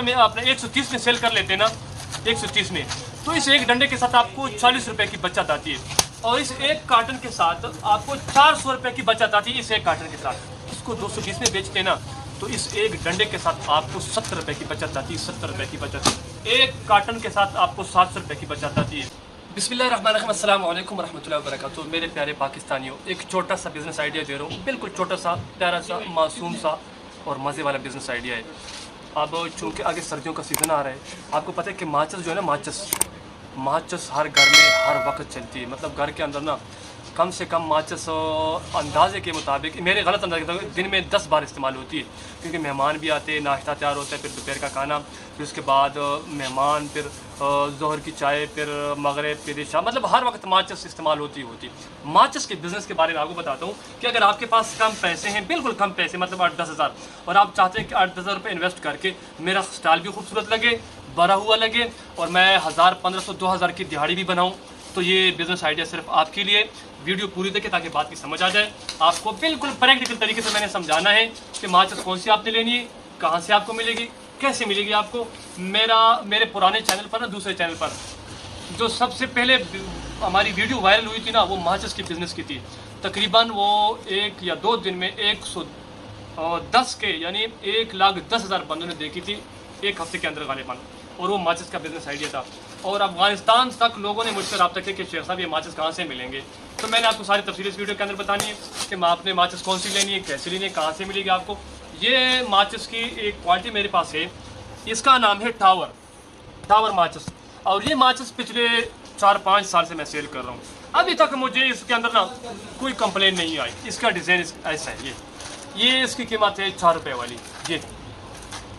में आपने 130 में सेल कर लेते हैं ना, 130 में, तो इस एक डंडे के साथ आपको 40 रुपए की बचत आती है। और इस एक कार्टन के साथ आपको 400 रुपए की बचत आती है। इस एक कार्टन के साथ इसको 220 में बेचते हैं ना, तो इस एक डंडे के साथ आपको 70 रुपए की बचत आती है। 70 रुपए की बचत। एक कार्टन के साथ आपको 700 रुपए की बचत आती है। बिस्मिल्लाहिर्रहमानिर्रहीम, अस्सलाम वालेकुम रहमतुल्लाहि व बरकातुहू। मेरे प्यारे पाकिस्तानियों, एक छोटा सा बिज़नेस आइडिया दे रहा हूँ, बिल्कुल छोटा सा, प्यारा सा, मासूम सा और मज़े वाला बिज़नेस आइडिया है। अब चूँकि आगे सर्दियों का सीज़न आ रहा है, आपको पता है कि माचिस जो है ना, माचिस हर घर में हर वक्त चलती है। मतलब घर के अंदर ना कम से कम माचिस अंदाजे के मुताबिक, मेरे गलत अंदाजे के मुताबिक, दिन में 10 बार इस्तेमाल होती है। क्योंकि मेहमान भी आते हैं, नाश्ता तैयार होता है, फिर दोपहर का खाना, फिर उसके बाद मेहमान, फिर ज़ोहर की चाय, फिर मगरिब, फिर इशा, मतलब हर वक्त माचिस इस्तेमाल होती है। माचिस के बिज़नेस के बारे में आपको बताता हूँ कि अगर आपके पास कम पैसे हैं, बिल्कुल कम पैसे, मतलब 8-10 हज़ार, और आप चाहते हैं कि 8-10 हज़ार रुपये इन्वेस्ट करके मेरा स्टॉल भी खूबसूरत लगे, बड़ा हुआ लगे, और मैं 1000, 1500, 2000 की दिहाड़ी भी बनाऊँ, तो ये बिज़नेस आइडिया सिर्फ आपके लिए। वीडियो पूरी देखें ताकि बात की समझ आ जाए। आपको बिल्कुल प्रैक्टिकल तरीके से मैंने समझाना है कि माचिस कौन सी आपने लेनी है, कहाँ से आपको मिलेगी, कैसे मिलेगी आपको। मेरे पुराने चैनल पर ना, दूसरे चैनल पर जो सबसे पहले हमारी वीडियो वायरल हुई थी ना, वो माचिस की बिज़नेस की थी। तकरीबन वो 1 या 2 दिन में 110 के, यानी 1,10,000 बंदों ने देखी थी, एक हफ्ते के अंदर गालिबन। और वो माचिस का बिज़नेस आइडिया था। और अफगानिस्तान तक लोगों ने मुझसे रब्ता किया कि शेख साहब, ये माचिस कहाँ से मिलेंगे। तो मैंने आपको सारी तफसील इस वीडियो के अंदर बतानी है कि आपने माचिस कौन सी लेनी है, कैसे लेनी है, कहाँ से मिलेगी आपको। ये माचिस की एक क्वालिटी मेरे पास है, इसका नाम है टावर माचिस। और ये माचिस पिछले 4-5 साल से मैं सेल कर रहा हूँ। अभी तक मुझे इसके अंदर ना कोई कंप्लेन नहीं आई। इसका डिज़ाइन ऐसा है, ये इसकी कीमत है 4 रुपये वाली। ये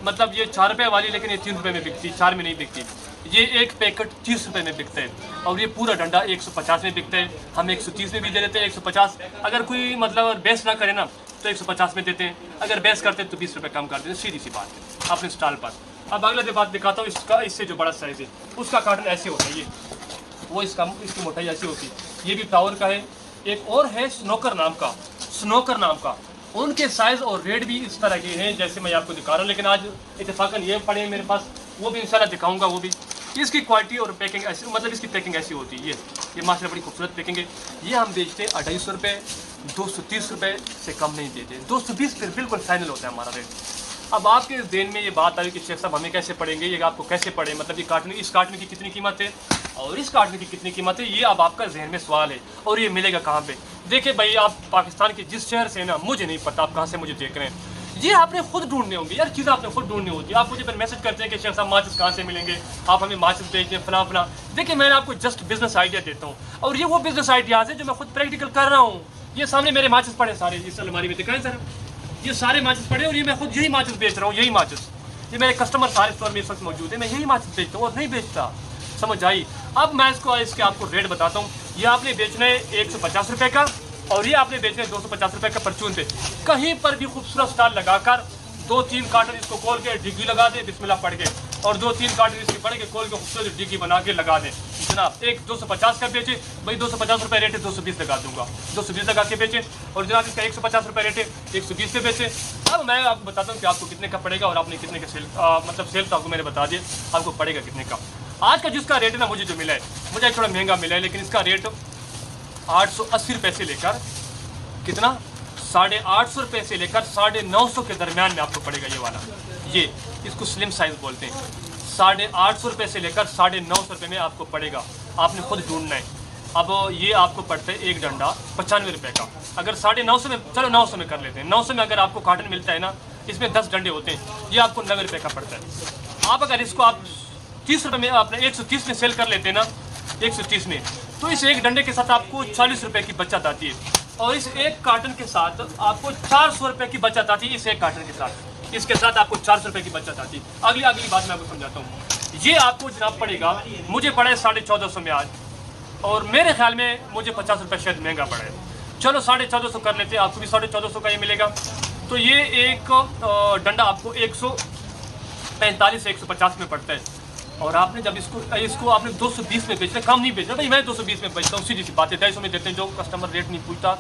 मतलब ये 4 रुपये वाली, लेकिन ये 3 रुपये में बिकती, 4 में नहीं बिकती। ये एक पैकेट 30 रुपये में बिकता है, और ये पूरा डंडा 150 में बिकता है। हम 130 में भी दे देते हैं, 150। अगर कोई मतलब बेस ना करे ना, तो 150 में देते हैं। अगर बेस करते हैं तो 20 रुपये कम कर देते हैं। सीधी सी बात है अपने स्टॉल पर। अब अगला बात दिखाता हूँ इसका, इससे जो बड़ा साइज़ है उसका कार्टन ऐसे होता है। ये वो इसकी मोटाई ऐसी होती है। ये भी टावर का है। एक और है स्नोकर नाम का, उनके साइज़ और रेट भी इस तरह के हैं जैसे मैं आपको दिखा रहा हूँ। लेकिन आज इत्तेफाकन ये पड़े हैं मेरे पास, वो भी इंशाल्लाह दिखाऊंगा। वो भी इसकी क्वालिटी और पैकिंग ऐसी, मतलब इसकी पैकिंग ऐसी होती है। ये माशाल्लाह बड़ी खूबसूरत पैकिंग है। ये हम बेचते हैं 250 रुपये, 230 रुपये से कम नहीं देते। 220 फिर बिल्कुल फाइनल होता है हमारा रेट। अब आपके ज़हन में ये बात आई कि शेख साहब हमें कैसे पड़ेंगे, ये आपको कैसे पड़े, मतलब ये इस कार्टन की कितनी कीमत है और इस कार्टन की कितनी कीमत है, ये अब आपका जहन में सवाल है। और ये मिलेगा कहाँ पे? देखिए भाई, आप पाकिस्तान के जिस शहर से ना, मुझे नहीं पता आप कहाँ से मुझे देख रहे हैं, ये आपने खुद ढूंढने होंगे यार, चीज़ें आपने खुद ढूंढनी होती है। आप मुझे फिर मैसेज करते हैं कि शेख साहब माचिस कहाँ से मिलेंगे, आप हमें माचिस भेज दें, फला। देखिए, मैंने आपको जस्ट बिजनेस आइडिया देता हूँ, और ये वो बिजनेस आइडियाज़ है जो मैं खुद प्रैक्टिकल कर रहा हूँ। ये सामने मेरे माचिस पड़े सारे, इस अलमारी में दिखाएं सर, ये सारे माचिस पड़े, और ये मैं खुद यही माचिस बेच रहा हूँ। यही माचिस, ये मेरे कस्टमर सारे स्टोर में इस वक्त मौजूद है। मैं यही माचिस बेचता हूँ और नहीं बेचता, समझ आई। अब मैं इसके आपको रेट बताता हूँ। ये आपने बेचना है 150 रुपये का, और ये आपने बेचना है 250 रुपये का परचून पे। कहीं पर भी खूबसूरत स्टॉल लगाकर 2-3 कार्टन इसको खोल के डिग्गी लगा दे, बिस्मिल्लाह पढ़ के, और 2-3 कार्टन इसकी पढ़ के खोल के खूबसूरत डिग्गी बना के लगा दें जनाब। एक 250 का बेचे भाई, 250 रुपये रेट है, 220 लगा दूंगा, 220 लगा के बेचे। और जनाब इसका 150 रुपये रेट है, 120 पे बेचे। अब मैं आपको बताता हूँ कि आपको कितने का पड़ेगा, और आपने कितने का सेल तो आपको मैंने बता दिया, आपको पड़ेगा कितने का। आज का जिसका रेट है ना, मुझे जो मिला है, मुझे थोड़ा महंगा मिला है, लेकिन इसका रेट 880 रुपये से लेकर कितना, 850 रुपये से लेकर 950 के दरमियान में आपको पड़ेगा ये वाला। ये इसको स्लिम साइज़ बोलते हैं। 850 रुपये से लेकर 950 रुपये में आपको पड़ेगा, आपने खुद ढूंढना है। अब ये आपको पड़ता है एक डंडा 95 रुपये का। अगर 950 में, चलो 900 में कर लेते हैं, 900 में अगर आपको कार्टन मिलता है ना, इसमें 10 डंडे होते हैं, ये आपको 90 रुपये का पड़ता है। आप अगर इसको आप 30 रुपये में, आपने 130 में सेल कर लेते हैं ना, 130 में, तो इस एक डंडे के साथ आपको 40 रुपये की बचत आती है। और इस एक कार्टन के साथ आपको 400 रुपये की बचत आती है। इस एक कार्टन के साथ, इसके साथ आपको 400 रुपये की बचत आती है। अगली बात मैं आपको समझाता हूँ। ये आपको जनाब पड़ेगा, मुझे पड़ा है 1450 में आज, और मेरे ख्याल में मुझे 50 रुपये शायद महंगा पड़ा है। चलो 1450 कर लेते हैं, आपको भी 1450 का ये मिलेगा। तो ये एक डंडा आपको 145 से 150 में पड़ता है। और आपने जब इसको आपने 220 में बेचना, कम नहीं बेचना भाई, मैं 220 में बेचता हूँ, सीधी सी बात है। 250 में देते हैं, जो कस्टमर रेट नहीं पूछता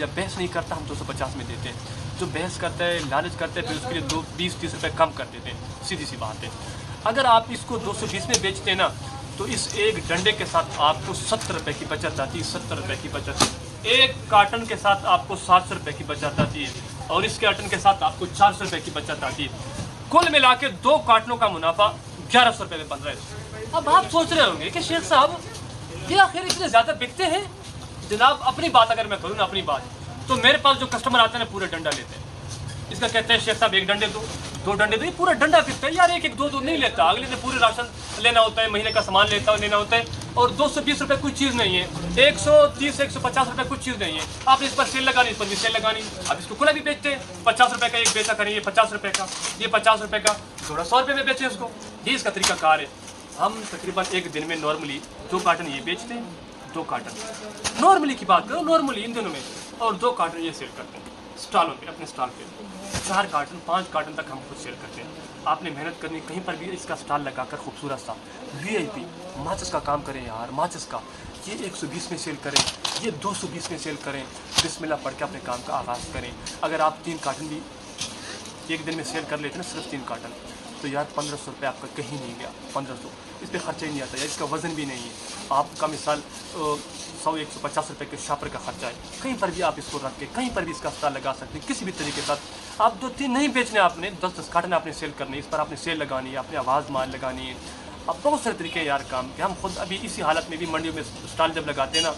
या बहस नहीं करता हम 250 में देते हैं। जो बहस करता है, लालच करता है, फिर उसके लिए 20-30 रुपये कम कर देते हैं। सीधी सी बात है। अगर आप इसको 220 में बेचते हैं ना, तो इस एक डंडे के साथ आपको 70 रुपये की बचत आती है। 70 रुपये की बचत। एक कार्टन के साथ आपको 700 रुपये की बचत आती है, और इस कार्टन के साथ आपको 400 रुपये की बचत आती है। कुल मिला के 2 कार्टनों का मुनाफा 1100 रुपये में बन रहा है। अब आप सोच रहे होंगे कि शेख साहब ये आखिर इतने ज़्यादा बिकते हैं? जनाब अपनी बात अगर मैं करूँ ना, अपनी बात, तो मेरे पास जो कस्टमर आते हैं ना, पूरे डंडा लेते हैं। इसका कहते हैं शेख साहब एक डंडे दो, 2 डंडे दो, ये पूरा डंडा बिकता है यार। एक 2 नहीं लेता, अगले दिन पूरे राशन लेना होता है, महीने का सामान लेना होता है। और 220 रुपये कुछ चीज़ नहीं है, 130-150 रुपये कुछ चीज़ नहीं है। आपने इस पर सेल लगानी, इस पर भी सेल लगानी। अब इसको खुला भी बेचते हैं, 50 रुपये का एक बेचा करेंगे, 50 रुपये का, ये 50 रुपये का, थोड़ा 100 रुपये में बेचे उसको। ये इसका तरीकाकार है। हम तकरीबन एक दिन में नॉर्मली 2 कार्टन ये बेचते हैं, 2 कार्टन नॉर्मली की बात करो, नॉर्मली इन दिनों में, और 2 कार्टन ये सेल करते हैं स्टॉलों पे, अपने स्टॉल पे। 4 कार्टन 5 कार्टन तक हम खुद सेल करते हैं। आपने मेहनत करनी, कहीं पर भी इसका स्टॉल लगाकर खूबसूरत सा VIP माचिस का काम करें यार, माचिस का। ये 120 में सेल करें, ये 220 में सेल करें। बिस्मिल्लाह पढ़ के अपने काम का आगाज़ करें। अगर आप 3 कार्टन भी एक दिन में सेल कर लेते हैं ना, सिर्फ 3 कार्टन, तो यार 1500 रुपये आपका कहीं नहीं गया। 1500 इस पर खर्चा ही नहीं आता यार, इसका वज़न भी नहीं है। आपका मिसाल 100-150 रुपये के शापर का खर्चा है। कहीं पर भी आप इसको रख के कहीं पर भी इसका स्टॉल लगा सकते हैं, किसी भी तरीके के साथ। आप 2-3 नहीं बेचने, आपने 10-10 कार्टन आपने सेल करने, इस पर आपने सेल लगानी है, अपनी आवाज़ मान लगानी है। अब बहुत सारे तरीके हैं यार काम के। हम खुद अभी इसी हालत में भी मंडियों में स्टॉल जब लगाते हैं ना,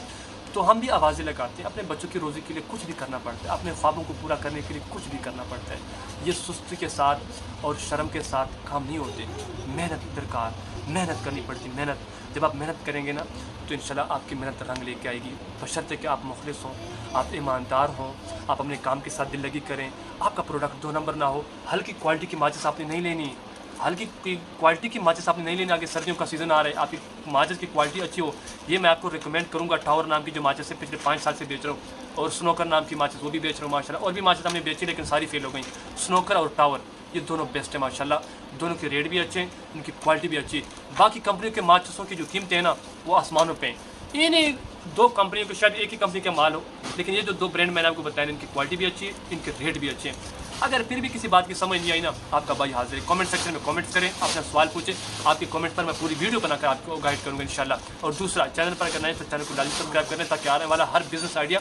तो हम भी आवाज़ें लगाते हैं। अपने बच्चों की रोज़ी के लिए कुछ भी करना पड़ता है, अपने ख्वाबों को पूरा करने के लिए कुछ भी करना पड़ता है। ये सुस्ती के साथ और शर्म के साथ काम नहीं होते। मेहनत दरकार, मेहनत करनी पड़ती। मेहनत जब आप मेहनत करेंगे ना, तो इंशाल्लाह आपकी मेहनत रंग लेके आएगी। बशर्ते कि आप मुखलिस हों, आप ईमानदार हों, आप अपने काम के साथ दिल लगी करें, आपका प्रोडक्ट 2 नंबर ना हो। हल्की क्वालिटी की माचिस आपने नहीं लेनी, हल्की क्वालिटी की माचिस आपने नहीं लेना। आगे सर्दियों का सीज़न आ रहा है, आपकी माचिस की क्वालिटी अच्छी हो, ये मैं आपको रिकमेंड करूँगा। टावर नाम की जो माचिस है पिछले 5 साल से बेच रहा हूँ, और स्नोकर नाम की माचिस वो भी बेच रहा हूँ माशाल्लाह। और भी माचिस हमने बेची लेकिन सारी फेल हो गई। स्नोकर और टावर ये दोनों बेस्ट है माशाल्लाह। दोनों के रेट भी अच्छे हैं, इनकी क्वालिटी भी अच्छी है। बाकी कंपनियों के माचिसों की जो कीमतें हैं ना, वो आसमानों पे हैं। इन्हीं 2 कंपनियों के, शायद एक ही कंपनी का माल हो, लेकिन ये जो 2 ब्रांड मैंने आपको बताया, इनकी क्वालिटी भी अच्छी है, इनके रेट भी अच्छे हैं। अगर फिर भी किसी बात की समझ नहीं आई ना, आपका भाई हाजिर है। कमेंट सेक्शन में कमेंट्स करें, अपना सवाल पूछें। आपके कमेंट पर मैं पूरी वीडियो बनाकर आपको गाइड करूँगा इंशाल्लाह। और दूसरा, चैनल पर अगर नए तो चैनल को लाजमी सब्सक्राइब करें, ताकि आने वाला हर बिज़नेस आइडिया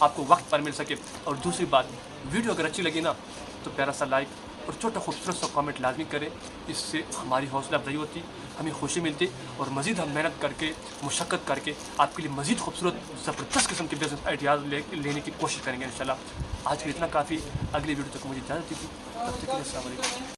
आपको वक्त पर मिल सके। और दूसरी बात, वीडियो अगर अच्छी लगी ना, तो प्यारा सा लाइक और छोटा खूबसूरत सा कमेंट लाजमी करें। इससे हमारी हौसला अफजाई होती, हमें खुशी मिलती, और मज़ीद हम मेहनत करके, मुशक्क़त करके आपके लिए मज़ीद खूबसूरत ज़बरदस्त किस्म के बिज़नेस आइडियाज़ लेने की कोशिश करेंगे इंशाल्लाह। आज के इतना काफ़ी। अगली वीडियो तक मुझे इजाज़त दीजिए। तब तक के लिए अस्सलाम वालेकुम।